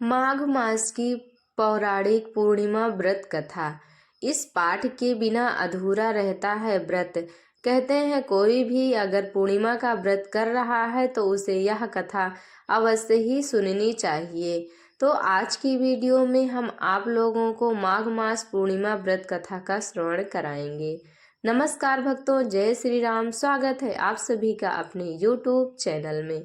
माघ मास की पौराणिक पूर्णिमा व्रत कथा। इस पाठ के बिना अधूरा रहता है व्रत। कहते हैं कोई भी अगर पूर्णिमा का व्रत कर रहा है तो उसे यह कथा अवश्य ही सुननी चाहिए। तो आज की वीडियो में हम आप लोगों को माघ मास पूर्णिमा व्रत कथा का श्रवण कराएंगे। नमस्कार भक्तों, जय श्री राम। स्वागत है आप सभी का अपने YouTube चैनल में।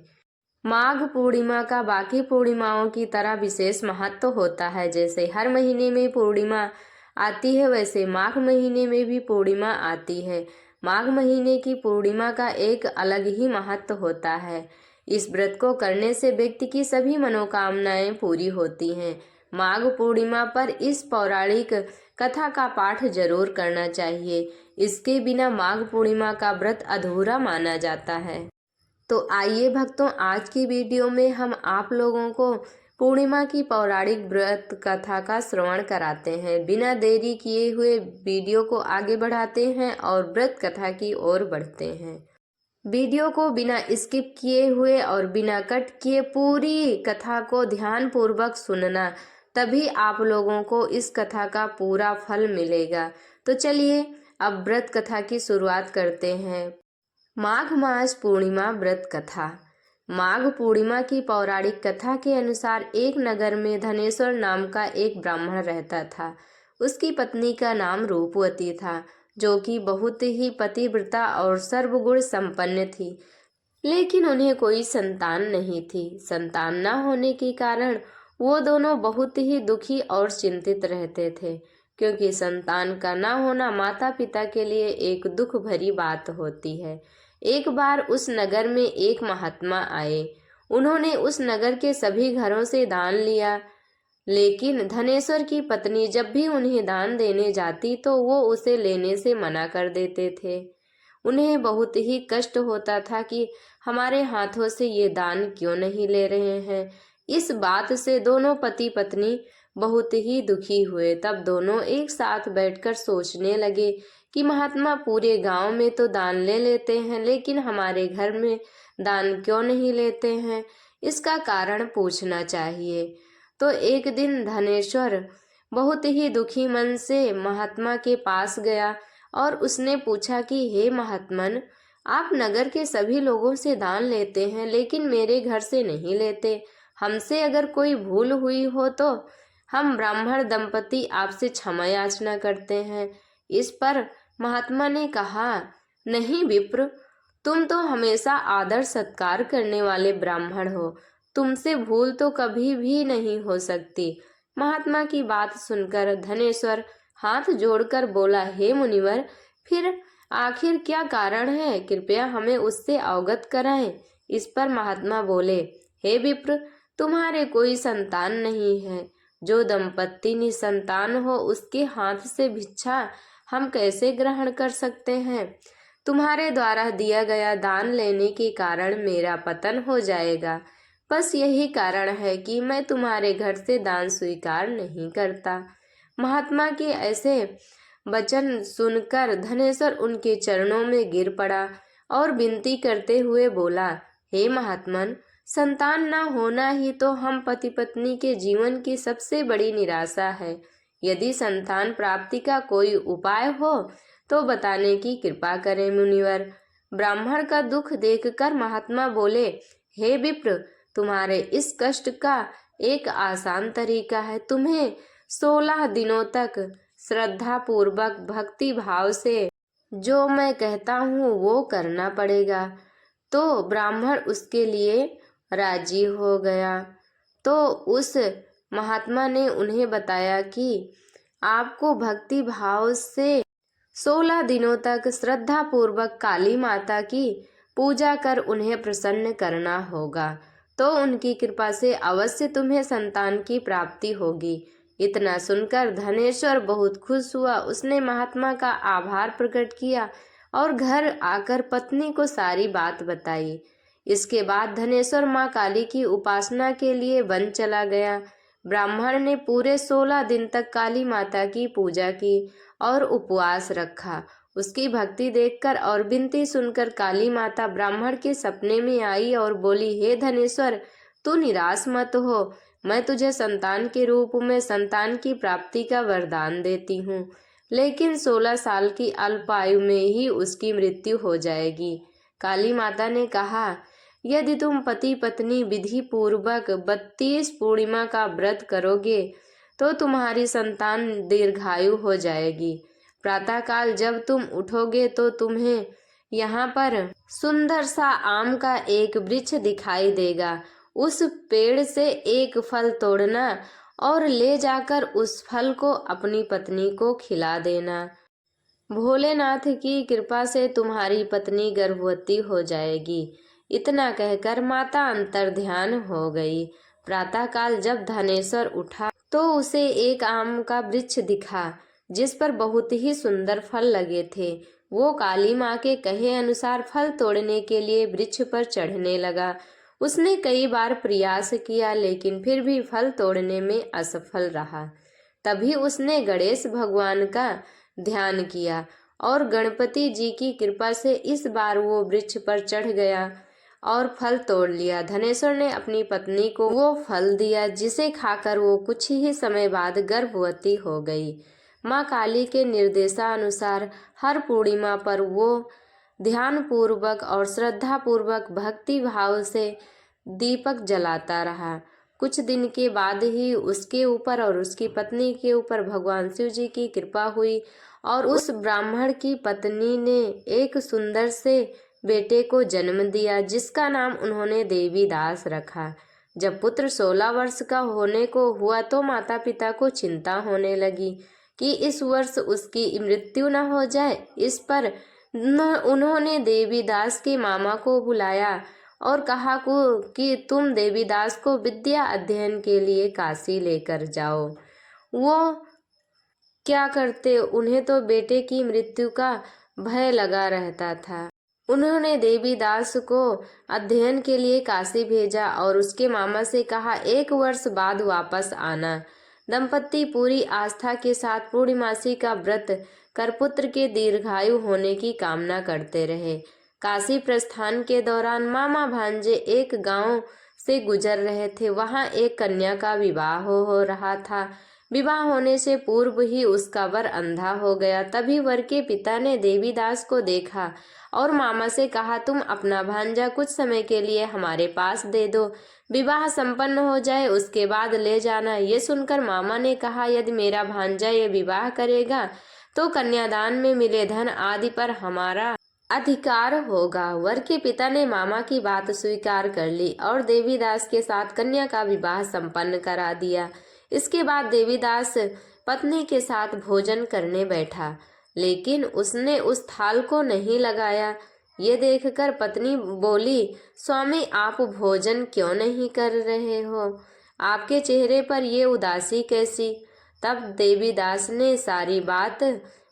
माघ पूर्णिमा का बाकी पूर्णिमाओं की तरह विशेष महत्व होता है। जैसे हर महीने में पूर्णिमा आती है, वैसे माघ महीने में भी पूर्णिमा आती है। माघ महीने की पूर्णिमा का एक अलग ही महत्व होता है। इस व्रत को करने से व्यक्ति की सभी मनोकामनाएं पूरी होती हैं। माघ पूर्णिमा पर इस पौराणिक कथा का पाठ जरूर करना चाहिए। इसके बिना माघ पूर्णिमा का व्रत अधूरा माना जाता है। तो आइए भक्तों, आज की वीडियो में हम आप लोगों को पूर्णिमा की पौराणिक व्रत कथा का श्रवण कराते हैं। बिना देरी किए हुए वीडियो को आगे बढ़ाते हैं और व्रत कथा की ओर बढ़ते हैं। वीडियो को बिना स्किप किए हुए और बिना कट किए पूरी कथा को ध्यान पूर्वक सुनना, तभी आप लोगों को इस कथा का पूरा फल मिलेगा। तो चलिए अब व्रत कथा की शुरुआत करते हैं। माघ मास पूर्णिमा व्रत कथा। माघ पूर्णिमा की पौराणिक कथा के अनुसार एक नगर में धनेश्वर नाम का एक ब्राह्मण रहता था। उसकी पत्नी का नाम रूपवती था, जो कि बहुत ही पतिव्रता और सर्वगुण संपन्न थी। लेकिन उन्हें कोई संतान नहीं थी। संतान न होने के कारण वो दोनों बहुत ही दुखी और चिंतित रहते थे, क्योंकि संतान का न होना माता पिता के लिए एक दुख भरी बात होती है। एक बार उस नगर में एक महात्मा आए। उन्होंने उस नगर के सभी घरों से दान लिया, लेकिन धनेश्वर की पत्नी जब भी उन्हें दान देने जाती तो वो उसे लेने से मना कर देते थे। उन्हें बहुत ही कष्ट होता था कि हमारे हाथों से ये दान क्यों नहीं ले रहे हैं। इस बात से दोनों पति पत्नी बहुत ही दुखी हुए। तब दोनों एक साथ बैठकर सोचने लगे कि महात्मा पूरे गांव में तो दान ले लेते हैं, लेकिन हमारे घर में दान क्यों नहीं लेते हैं। इसका कारण पूछना चाहिए। तो एक दिन धनेश्वर बहुत ही दुखी मन से महात्मा के पास गया और उसने पूछा कि हे महात्मन, आप नगर के सभी लोगों से दान लेते हैं, लेकिन मेरे घर से नहीं लेते। हमसे अगर कोई भूल हुई हो तो हम ब्राह्मण दंपति आपसे क्षमा याचना करते हैं। इस पर महात्मा ने कहा, नहीं विप्र, तुम तो हमेशा आदर सत्कार करने वाले ब्राह्मण हो, तुमसे भूल तो कभी भी नहीं हो सकती। महात्मा की बात सुनकर धनेश्वर हाथ जोड़कर बोला, हे मुनिवर, फिर आखिर क्या कारण है, कृपया हमें उससे अवगत कराएं। इस पर महात्मा बोले, हे विप्र, तुम्हारे कोई संतान नहीं है। जो दंपत्ति निसंतान हो उसके हाथ से भिक्षा हम कैसे ग्रहण कर सकते हैं। तुम्हारे द्वारा दिया गया दान लेने के कारण मेरा पतन हो जाएगा। बस यही कारण है कि मैं तुम्हारे घर से दान स्वीकार नहीं करता। महात्मा के ऐसे वचन सुनकर धनेश्वर उनके चरणों में गिर पड़ा और विनती करते हुए बोला, हे महात्मन, संतान न होना ही तो हम पति पत्नी के जीवन की सबसे बड़ी निराशा है। यदि संतान प्राप्ति का कोई उपाय हो तो बताने की कृपा करें मुनिवर। ब्राह्मण का दुख देखकर महात्मा बोले, हे विप्र, तुम्हारे इस कष्ट का एक आसान तरीका है। तुम्हें 16 दिनों तक श्रद्धा पूर्वक भक्ति भाव से जो मैं कहता हूँ वो करना पड़ेगा। तो ब्राह्मण उसके लिए राजी हो गया। तो उस महात्मा ने उन्हें बताया कि आपको भक्ति भाव से 16 दिनों तक श्रद्धा पूर्वक काली माता की पूजा कर उन्हें प्रसन्न करना होगा, तो उनकी कृपा से अवश्य तुम्हें संतान की प्राप्ति होगी। इतना सुनकर धनेश्वर बहुत खुश हुआ। उसने महात्मा का आभार प्रकट किया और घर आकर पत्नी को सारी बात बताई। इसके बाद धनेश्वर माँ काली की उपासना के लिए वन चला गया। ब्राह्मण ने पूरे 16 दिन तक काली माता की पूजा की और उपवास रखा। उसकी भक्ति देखकर और विनती सुनकर काली माता ब्राह्मण के सपने में आई और बोली, हे धनेश्वर, तू निराश मत हो, मैं तुझे संतान के रूप में संतान की प्राप्ति का वरदान देती हूँ, लेकिन 16 साल की अल्प आयु में ही उसकी मृत्यु हो जाएगी। काली माता ने कहा, यदि तुम पति पत्नी विधि पूर्वक 32 पूर्णिमा का व्रत करोगे तो तुम्हारी संतान दीर्घायु हो जाएगी। प्रातःकाल जब तुम उठोगे तो तुम्हें यहाँ पर सुंदर सा आम का एक वृक्ष दिखाई देगा। उस पेड़ से एक फल तोड़ना और ले जाकर उस फल को अपनी पत्नी को खिला देना। भोलेनाथ की कृपा से तुम्हारी पत्नी गर्भवती हो जाएगी। इतना कहकर माता अंतर्ध्यान हो गई। प्रातःकाल जब धनेश्वर उठा तो उसे एक आम का वृक्ष दिखा जिस पर बहुत ही सुंदर फल लगे थे। वो काली माँ के कहे अनुसार फल तोड़ने के लिए वृक्ष पर चढ़ने लगा। उसने कई बार प्रयास किया लेकिन फिर भी फल तोड़ने में असफल रहा। तभी उसने गणेश भगवान का ध्यान किया और गणपति जी की कृपा से इस बार वो वृक्ष पर चढ़ गया और फल तोड़ लिया। धनेश्वर ने अपनी पत्नी को वो फल दिया जिसे खाकर वो कुछ ही समय बाद गर्भवती हो गई। माँ काली के निर्देशानुसार हर पूर्णिमा पर वो ध्यान पूर्वक और श्रद्धा पूर्वक भक्ति भाव से दीपक जलाता रहा। कुछ दिन के बाद ही उसके ऊपर और उसकी पत्नी के ऊपर भगवान शिव जी की कृपा हुई और उस ब्राह्मण की पत्नी ने एक सुंदर से बेटे को जन्म दिया जिसका नाम उन्होंने देवीदास रखा। जब पुत्र 16 वर्ष का होने को हुआ तो माता पिता को चिंता होने लगी कि इस वर्ष उसकी मृत्यु न हो जाए। इस पर उन्होंने देवीदास के मामा को बुलाया और कहा कि तुम देवीदास को विद्या अध्ययन के लिए काशी लेकर जाओ। वो क्या करते, उन्हें तो बेटे की मृत्यु का भय लगा रहता था। उन्होंने देवीदास को अध्ययन के लिए काशी भेजा और उसके मामा से कहा 1 वर्ष बाद वापस आना। दंपत्ति पूरी आस्था के साथ पूर्णिमासी का व्रत कर पुत्र के दीर्घायु होने की कामना करते रहे। काशी प्रस्थान के दौरान मामा भांजे एक गांव से गुजर रहे थे। वहां एक कन्या का विवाह हो रहा था। विवाह होने से पूर्व ही उसका वर अंधा हो गया। तभी वर के पिता ने देवीदास को देखा और मामा से कहा, तुम अपना भांजा कुछ समय के लिए हमारे पास दे दो, विवाह संपन्न हो जाए उसके बाद ले जाना। ये सुनकर मामा ने कहा, यदि मेरा भांजा ये विवाह करेगा तो कन्यादान में मिले धन आदि पर हमारा अधिकार होगा। वर के पिता ने मामा की बात स्वीकार कर ली और देवीदास के साथ कन्या का विवाह संपन्न करा दिया। इसके बाद देवीदास पत्नी के साथ भोजन करने बैठा, लेकिन उसने उस थाल को नहीं लगाया। ये देखकर पत्नी बोली, स्वामी आप भोजन क्यों नहीं कर रहे हो? आपके चेहरे पर ये उदासी कैसी? तब देवीदास ने सारी बात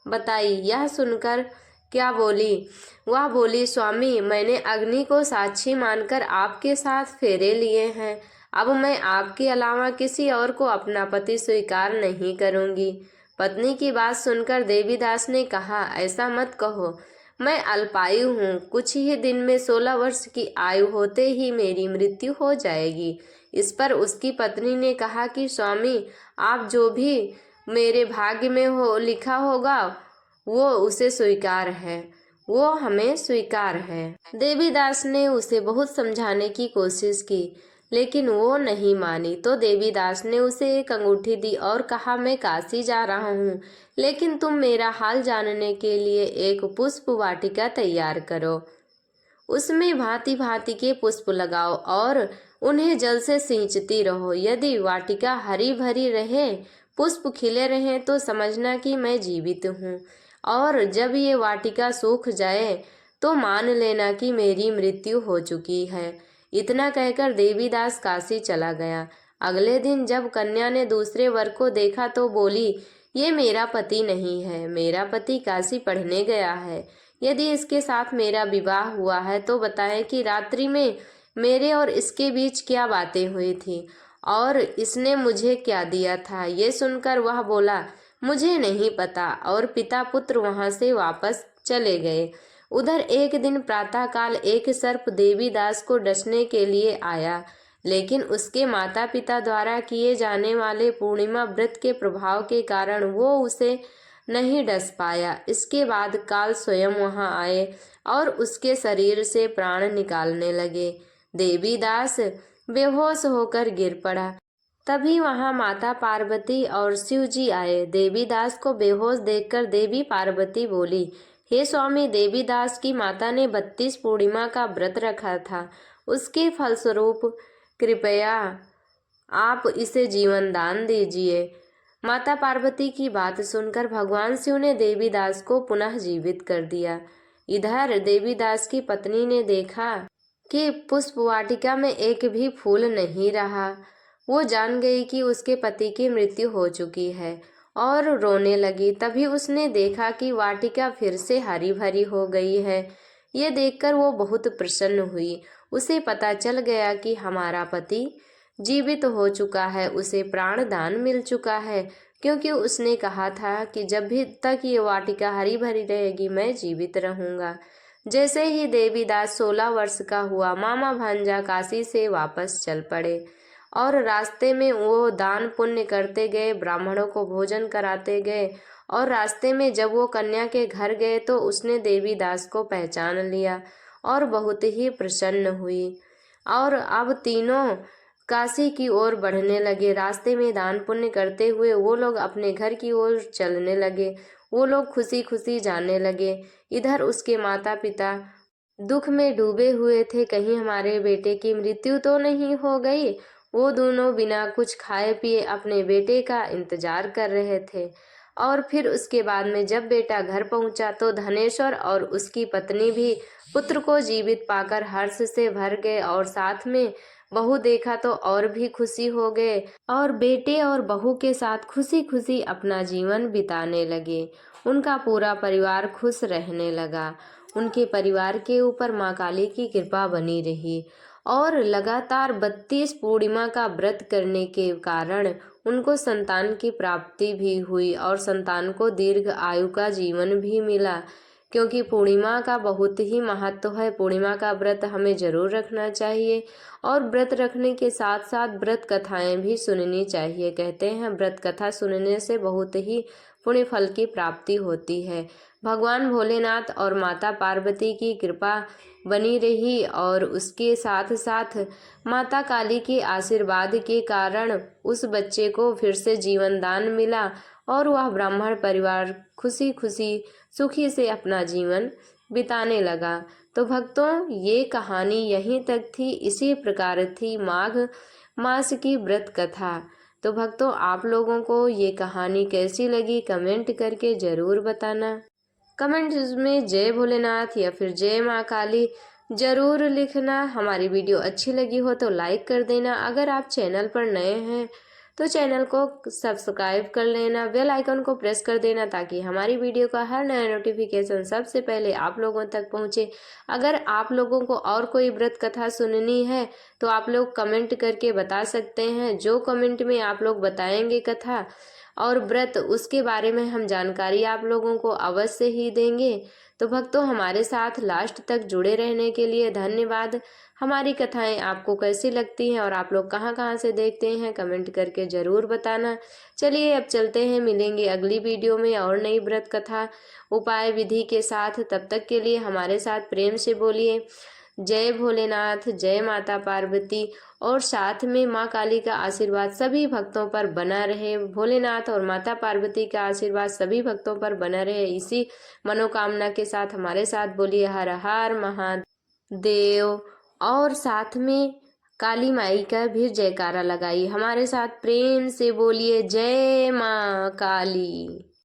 बताई। यह सुनकर क्या बोली? वह बोली, स्वामी मैंने अग्नि को साक्षी मानकर आपके साथ फेरे लिए हैं। अब मैं आपके अलावा किसी और को अपना पति स्वीकार नहीं करूंगी। पत्नी की बात सुनकर देवीदास ने कहा, ऐसा मत कहो, मैं अल्पायु हूँ। कुछ ही दिन में 16 वर्ष की आयु होते ही मेरी मृत्यु हो जाएगी। इस पर उसकी पत्नी ने कहा कि स्वामी आप जो भी मेरे भाग्य में हो लिखा होगा वो उसे स्वीकार है, वो हमें स्वीकार है। देवीदास ने उसे बहुत समझाने की कोशिश की लेकिन वो नहीं मानी। तो देवीदास ने उसे एक अंगूठी दी और कहा, मैं काशी जा रहा हूँ, लेकिन तुम मेरा हाल जानने के लिए एक पुष्प वाटिका तैयार करो। उसमें भांति भांति के पुष्प लगाओ और उन्हें जल से सींचती रहो। यदि वाटिका हरी भरी रहे, पुष्प खिले रहें तो समझना कि मैं जीवित हूँ, और जब ये वाटिका सूख जाए तो मान लेना कि मेरी मृत्यु हो चुकी है। इतना कहकर देवीदास काशी चला गया। अगले दिन जब कन्या ने दूसरे वर को देखा तो बोली, ये मेरा पति नहीं है, मेरा पति काशी पढ़ने गया है। यदि इसके साथ मेरा विवाह हुआ है तो बताएं कि रात्रि में मेरे और इसके बीच क्या बातें हुई थी और इसने मुझे क्या दिया था। ये सुनकर वह बोला, मुझे नहीं पता, और पिता पुत्र वहां से वापस चले गए। उधर एक दिन प्रातःकाल एक सर्प देवीदास को डसने के लिए आया, लेकिन उसके माता पिता द्वारा किए जाने वाले पूर्णिमा व्रत के प्रभाव के कारण वो उसे नहीं डस पाया। इसके बाद काल स्वयं वहां आए और उसके शरीर से प्राण निकालने लगे। देवीदास बेहोश होकर गिर पड़ा। तभी वहां माता पार्वती और शिव जी आए। देवीदास को बेहोश देखकर देवी पार्वती बोली, हे स्वामी, देवीदास की माता ने 32 पूर्णिमा का व्रत रखा था। उसके फलस्वरूप कृपया आप इसे जीवन दान दीजिए। माता पार्वती की बात सुनकर भगवान शिव ने देवीदास को पुनः जीवित कर दिया। इधर देवीदास की पत्नी ने देखा कि पुष्प वाटिका में एक भी फूल नहीं रहा। वो जान गई कि उसके पति की मृत्यु हो चुकी है और रोने लगी। तभी उसने देखा कि वाटिका फिर से हरी भरी हो गई है। ये देखकर वो बहुत प्रसन्न हुई। उसे पता चल गया कि हमारा पति जीवित हो चुका है, उसे प्राण दान मिल चुका है, क्योंकि उसने कहा था कि जब भी तक ये वाटिका हरी भरी रहेगी मैं जीवित रहूंगा। जैसे ही देवीदास 16 वर्ष का हुआ, मामा भांजा काशी से वापस चल पड़े और रास्ते में वो दान पुण्य करते गए, ब्राह्मणों को भोजन कराते गए। और रास्ते में जब वो कन्या के घर गए तो उसने देवीदास को पहचान लिया और बहुत ही प्रसन्न हुई। और अब तीनों काशी की ओर बढ़ने लगे। रास्ते में दान पुण्य करते हुए वो लोग अपने घर की ओर चलने लगे। वो लोग खुशी खुशी जाने लगे। इधर उसके माता पिता दुख में डूबे हुए थे, कहीं हमारे बेटे की मृत्यु तो नहीं हो गई। वो दोनों बिना कुछ खाए पिए अपने बेटे का इंतजार कर रहे थे। और फिर उसके बाद में जब बेटा घर पहुंचा तो धनेश्वर और उसकी पत्नी भी पुत्र को जीवित पाकर हर्ष से भर गए और साथ में बहू देखा तो और भी खुशी हो गए और बेटे और बहू के साथ खुशी खुशी अपना जीवन बिताने लगे। उनका पूरा परिवार खुश रहने लगा। उनके परिवार के ऊपर माँ काली की कृपा बनी रही और लगातार 32 पूर्णिमा का व्रत करने के कारण उनको संतान की प्राप्ति भी हुई और संतान को दीर्घ आयु का जीवन भी मिला। क्योंकि पूर्णिमा का बहुत ही महत्व है। पूर्णिमा का व्रत हमें जरूर रखना चाहिए और व्रत रखने के साथ साथ व्रत कथाएं भी सुननी चाहिए। कहते हैं व्रत कथा सुनने से बहुत ही पुण्य फल की प्राप्ति होती है। भगवान भोलेनाथ और माता पार्वती की कृपा बनी रही और उसके साथ साथ माता काली के आशीर्वाद के कारण उस बच्चे को फिर से जीवन दान मिला और वह ब्राह्मण परिवार खुशी खुशी सुखी से अपना जीवन बिताने लगा। तो भक्तों, ये कहानी यहीं तक थी। इसी प्रकार थी माघ मास की व्रत कथा। तो भक्तों, आप लोगों को ये कहानी कैसी लगी कमेंट करके ज़रूर बताना। कमेंट्स में जय भोलेनाथ या फिर जय माँ काली ज़रूर लिखना। हमारी वीडियो अच्छी लगी हो तो लाइक कर देना। अगर आप चैनल पर नए हैं तो चैनल को सब्सक्राइब कर लेना, बेल आइकन को प्रेस कर देना ताकि हमारी वीडियो का हर नया नोटिफिकेशन सबसे पहले आप लोगों तक पहुंचे। अगर आप लोगों को और कोई व्रत कथा सुननी है तो आप लोग कमेंट करके बता सकते हैं। जो कमेंट में आप लोग बताएंगे कथा और व्रत, उसके बारे में हम जानकारी आप लोगों को अवश्य ही देंगे। तो भक्तों, हमारे साथ लास्ट तक जुड़े रहने के लिए धन्यवाद। हमारी कथाएं आपको कैसी लगती हैं और आप लोग कहां कहां से देखते हैं कमेंट करके ज़रूर बताना। चलिए अब चलते हैं, मिलेंगे अगली वीडियो में और नई व्रत कथा उपाय विधि के साथ। तब तक के लिए हमारे साथ प्रेम से बोलिए जय भोलेनाथ, जय माता पार्वती और साथ में माँ काली का आशीर्वाद सभी भक्तों पर बना रहे। भोलेनाथ और माता पार्वती का आशीर्वाद सभी भक्तों पर बना रहे। इसी मनोकामना के साथ हमारे साथ बोलिए हर हर महादेव और साथ में काली माई का भी जयकारा लगाइए। हमारे साथ प्रेम से बोलिए जय माँ काली।